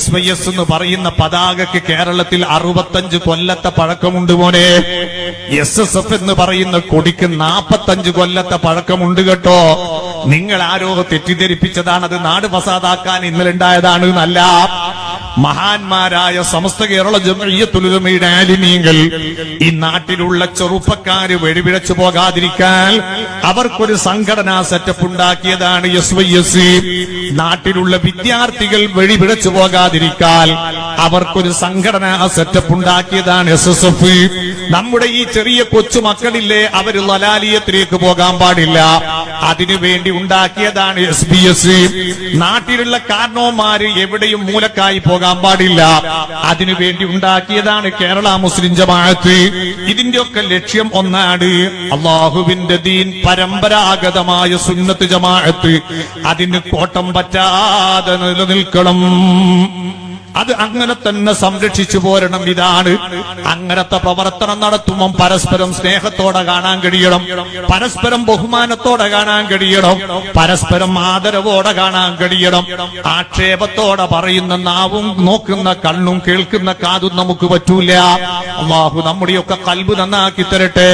SYS എന്ന് പറയുന്ന പതാകയ്ക്ക് കേരളത്തിൽ 65 കൊല്ലത്തെ പഴക്കമുണ്ട് മോനെ. SSF എന്ന് പറയുന്ന കൊടിക്ക് 45 കൊല്ലത്തെ പഴക്കമുണ്ട് കേട്ടോ. നിങ്ങൾ ആരോ തെറ്റിദ്ധരിപ്പിച്ചതാണ്, അത് നാട് ഫസാദാക്കാൻ ഇന്നലെ ഉണ്ടായതാണ് എന്നല്ല. മഹാന്മാരായ സമസ്ത കേരള ജംഇയ്യത്തുൽ ഉലമയുടെ ആലിമീങ്ങൾ ഈ നാട്ടിലുള്ള ചെറുപ്പക്കാര് വെടിപിഴച്ചു പോകാതിരിക്കാൻ അവർക്കൊരു സംഘടനാ സെറ്റപ്പ് ഉണ്ടാക്കിയതാണ് SYS. നാട്ടിലുള്ള വിദ്യാർത്ഥികൾ വെടിപിഴച്ചു പോകാതിരിക്കാൻ അവർക്കൊരു സംഘടനാ സെറ്റപ്പ് ഉണ്ടാക്കിയതാണ് SSF. നമ്മുടെ ഈ ചെറിയ കൊച്ചുമക്കളില്ലേ, അവർ ലലാലിയത്തിലേക്ക് പോകാൻ പാടില്ല, അതിനുവേണ്ടി ഉണ്ടാക്കിയതാണ് SBS. നാട്ടിലുള്ള കാരണവന്മാര് എവിടെയും മൂലക്കായി പോകാൻ പാടില്ല, അതിനുവേണ്ടി ഉണ്ടാക്കിയതാണ് കേരള മുസ്ലിം ജമാഅത്ത്. ഇതിന്റെയൊക്കെ ലക്ഷ്യം ഒന്നാണ്, അള്ളാഹുവിന്റെ ദീൻ പരമ്പരാഗതമായ സുന്നത്ത് ജമാഅത്ത് അതിന് കോട്ടം പറ്റാതെ നിലനിൽക്കണം, അത് അങ്ങനെ തന്നെ സംരക്ഷിച്ചു പോരണം. ഇതാണ് അങ്ങനത്തെ പ്രവർത്തനം നടത്തുമ്പോൾ പരസ്പരം സ്നേഹത്തോടെ കാണാൻ കഴിയണം, പരസ്പരം ബഹുമാനത്തോടെ കാണാൻ കഴിയണം, പരസ്പരം ആദരവോടെ കാണാൻ കഴിയണം. ആക്ഷേപത്തോടെ പറയുന്ന നാവും നോക്കുന്ന കണ്ണും കേൾക്കുന്ന കാതും നമുക്ക് പറ്റൂല. അല്ലാഹു നമ്മുടെയൊക്കെ ഖൽബ് നന്നാക്കി തരട്ടെ.